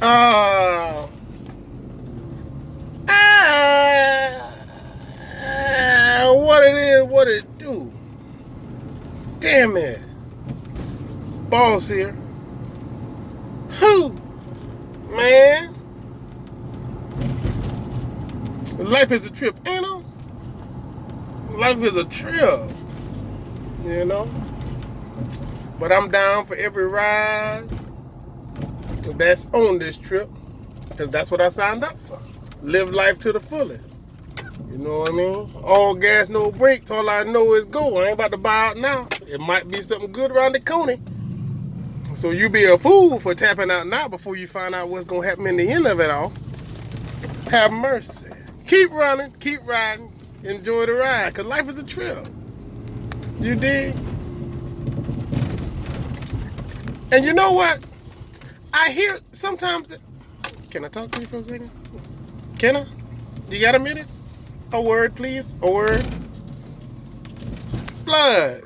Uh, what it is, what it do. Damn it. Boss here. Who? Man. Life is a trip, ain't it? Life is a trip, you know? But I'm down for every ride that's on this trip, because that's what I signed up for. Live life to the fullest. You know what I mean? All gas, no brakes. All I know is go. I ain't about to buy out now. It might be something good around the corner. So you be a fool for tapping out now before you find out what's going to happen in the end of it all. Have mercy. Keep running. Keep riding. Enjoy the ride, because life is a trip. You dig? And you know what? I hear sometimes... Can I talk to you for a second? Can I? You got a minute? A word, please. A word. Blood.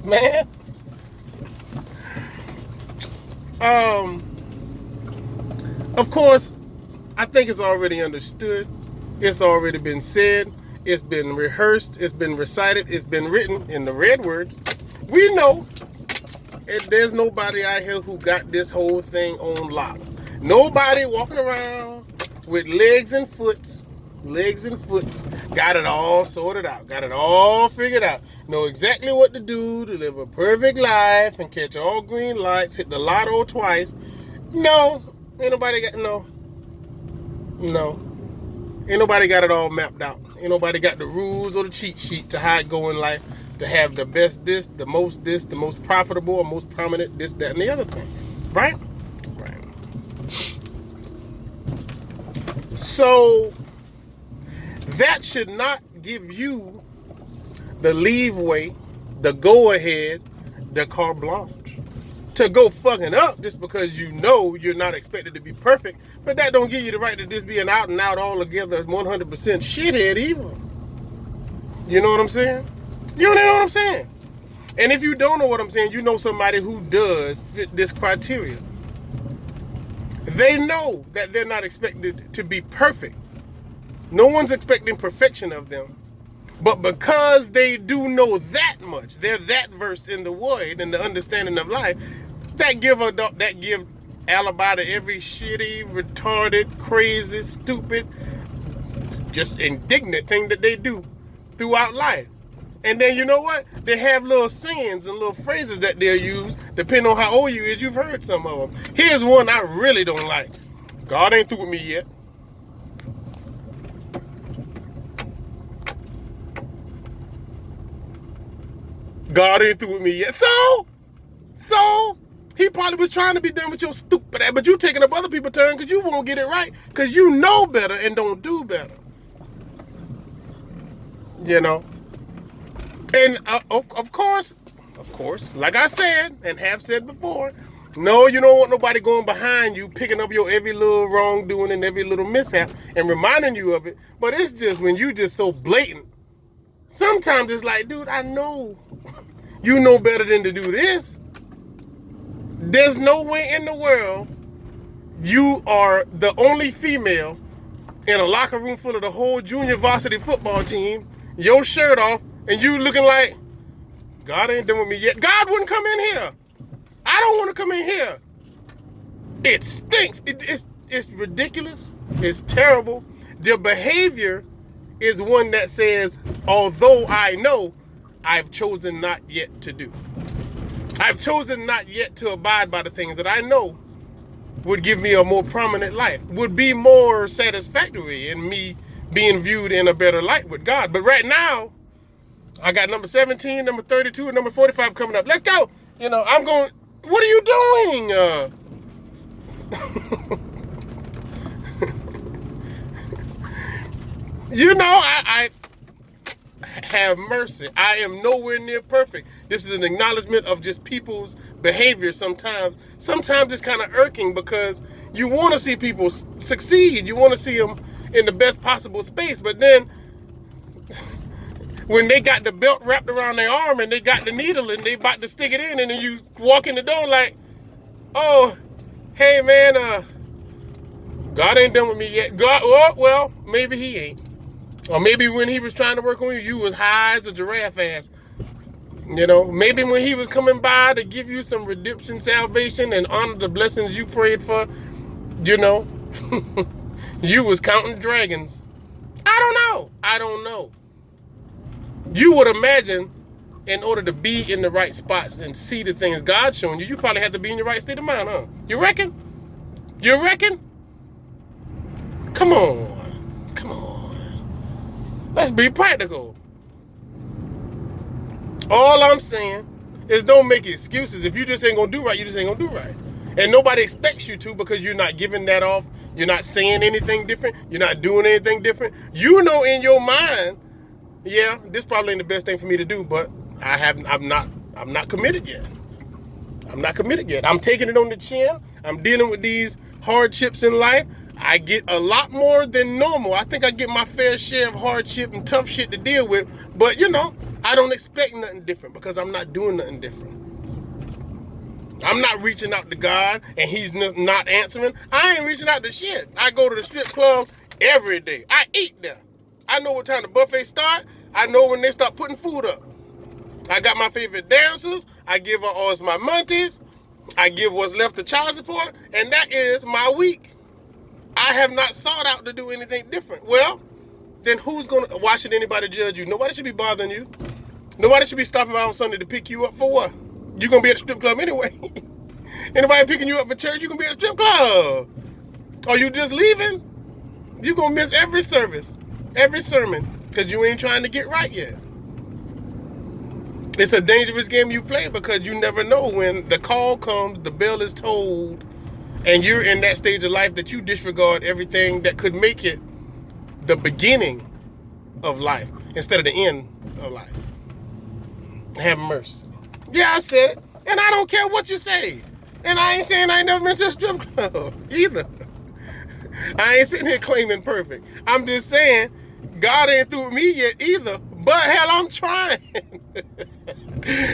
Man. Of course, I think it's already understood. It's already been said. It's been rehearsed. It's been recited. It's been written in the red words. We know there's nobody out here who got this whole thing on lock. Nobody walking around with legs and foots, got it all sorted out, got it all figured out, know exactly what to do to live a perfect life and catch all green lights, hit the lotto twice. No, ain't nobody got, no. Ain't nobody got it all mapped out. Ain't nobody got the rules or the cheat sheet to how it go in life, to have the best this, the most profitable or most prominent this, that, and the other thing. Right? Right. So that should not give you the leeway, the go ahead, the carte blanche to go fucking up just because you know you're not expected to be perfect. But that don't give you the right to just be an out and out all together 100% shithead either. You know what I'm saying? You know what I'm saying? And if you don't know what I'm saying, you know somebody who does fit this criteria. They know that they're not expected to be perfect. No one's expecting perfection of them. But because they do know that much, they're that versed in the word and the understanding of life, that give alibi to every shitty, retarded, crazy, stupid, just indignant thing that they do throughout life. And then you know what? They have little sayings and little phrases that they'll use depending on how old you is. You've heard some of them. Here's one I really don't like. God ain't through with me yet. God ain't through with me yet. So, he probably was trying to be done with your stupid ass, but you taking up other people's turn because you won't get it right because you know better and don't do better. You know? And of course, like I said and have said before, no, you don't want nobody going behind you, picking up your every little wrongdoing and every little mishap and reminding you of it. But it's just when you just so blatant. Sometimes it's like, dude, I know you know better than to do this. There's no way in the world you are the only female in a locker room full of the whole junior varsity football team, your shirt off, and you looking like, God ain't done with me yet. God wouldn't come in here. I don't want to come in here. It stinks. It's ridiculous. It's terrible. Their behavior is one that says, although I know, I've chosen not yet to do. I've chosen not yet to abide by the things that I know would give me a more prominent life, would be more satisfactory in me being viewed in a better light with God. But right now, I got number 17, number 32, and number 45 coming up. Let's go. You know, I'm going, what are you doing? You know, I have mercy. I am nowhere near perfect. This is an acknowledgement of just people's behavior sometimes. Sometimes it's kind of irking because you want to see people succeed. You want to see them in the best possible space. But then when they got the belt wrapped around their arm and they got the needle and they about to stick it in, and then you walk in the door like, oh, hey man, God ain't done with me yet. God, well, maybe he ain't. Or maybe when he was trying to work on you, you was high as a giraffe ass. You know, maybe when he was coming by to give you some redemption, salvation, and honor the blessings you prayed for, you know, you was counting dragons. I don't know. I don't know. You would imagine in order to be in the right spots and see the things God's showing you, you probably have to be in your right state of mind, huh? You reckon? You reckon? Come on. Come on. Let's be practical. All I'm saying is don't make excuses. If you just ain't gonna do right, you just ain't gonna do right. And nobody expects you to because you're not giving that off. You're not saying anything different. You're not doing anything different. You know in your mind, yeah, this probably ain't the best thing for me to do, but I'm not committed yet. I'm not committed yet. I'm taking it on the chin. I'm dealing with these hardships in life. I get a lot more than normal. I think I get my fair share of hardship and tough shit to deal with. But, you know, I don't expect nothing different because I'm not doing nothing different. I'm not reaching out to God and he's not answering. I ain't reaching out to shit. I go to the strip club every day. I eat there. I know what time the buffet start. I know when they start putting food up. I got my favorite dancers. I give her all my monties. I give what's left to child support. And that is my week. I have not sought out to do anything different. Well, then why should anybody judge you? Nobody should be bothering you. Nobody should be stopping by on Sunday to pick you up for what? You're going to be at the strip club anyway. Anybody picking you up for church, you're going to be at the strip club. Are you just leaving? You're going to miss every service, every sermon, because you ain't trying to get right yet. It's a dangerous game you play because you never know when the call comes, the bell is tolled, and you're in that stage of life that you disregard everything that could make it the beginning of life instead of the end of life. Have mercy. Yeah, I said it. And I don't care what you say. And I ain't saying I ain't never been to a strip club either. I ain't sitting here claiming perfect. I'm just saying God ain't through with me yet either. But hell, I'm trying.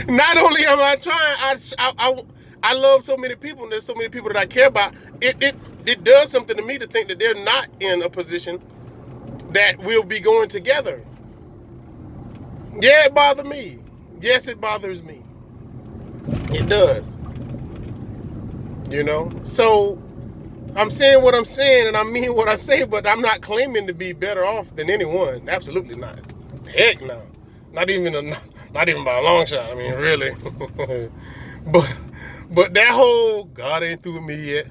Not only am I trying, I love so many people, and there's so many people that I care about. It does something to me to think that they're not in a position that we'll be going together. Yeah, it bothers me. Yes, it bothers me. It does. You know? So I'm saying what I'm saying and I mean what I say, but I'm not claiming to be better off than anyone. Absolutely not. Heck no. Not even by a long shot. I mean, really. But that whole God ain't through with me yet.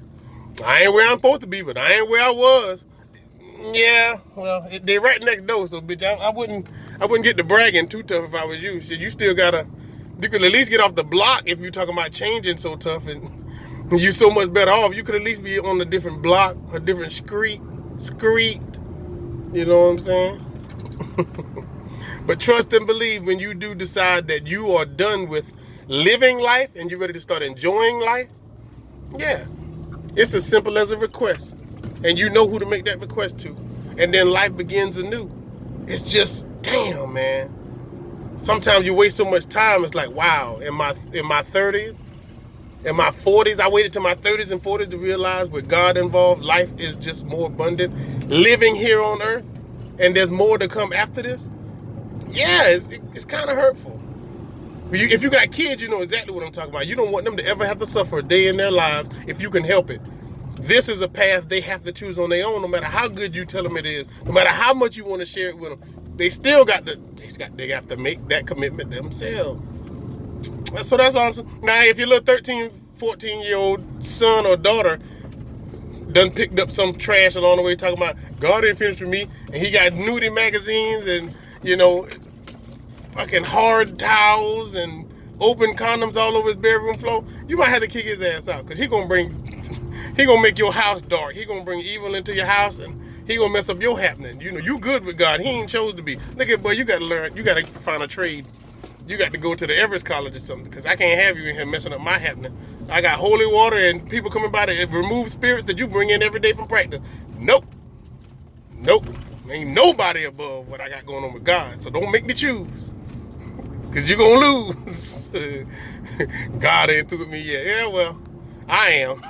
I ain't where I'm supposed to be, but I ain't where I was. Yeah, well, they're right next door, so bitch, I wouldn't get to bragging too tough if I was you. Shit, you still you could at least get off the block if you're talking about changing so tough and you so much better off. You could at least be on a different block, a different street. You know what I'm saying? But trust and believe when you do decide that you are done with living life and you're ready to start enjoying life, yeah, it's as simple as a request. And you know who to make that request to. And then life begins anew. It's just, damn, man. Sometimes you waste so much time, it's like, wow, in my 30s, in my 40s, I waited to my 30s and 40s to realize with God involved, life is just more abundant. Living here on earth, and there's more to come after this. Yeah, it's kind of hurtful. If you got kids, you know exactly what I'm talking about. You don't want them to ever have to suffer a day in their lives if you can help it. This is a path they have to choose on their own, no matter how good you tell them it is, no matter how much you want to share it with them. They still they have to make that commitment themselves. So that's all I'm saying. Now, if your little 13, 14-year-old son or daughter done picked up some trash along the way talking about God ain't finished with me, and he got nudie magazines and, you know, fucking hard towels and open condoms all over his bedroom floor, you might have to kick his ass out because he gonna make your house dark. He gonna bring evil into your house and he gonna mess up your happening. You know, you good with God. He ain't chose to be. Look at, boy, you gotta learn. You gotta find a trade. You got to go to the Everest College or something because I can't have you in here messing up my happening. I got holy water and people coming by to remove spirits that you bring in every day from practice. Nope. Ain't nobody above what I got going on with God. So don't make me choose because you're gonna lose. God ain't through with me yet. Yeah, well, I am.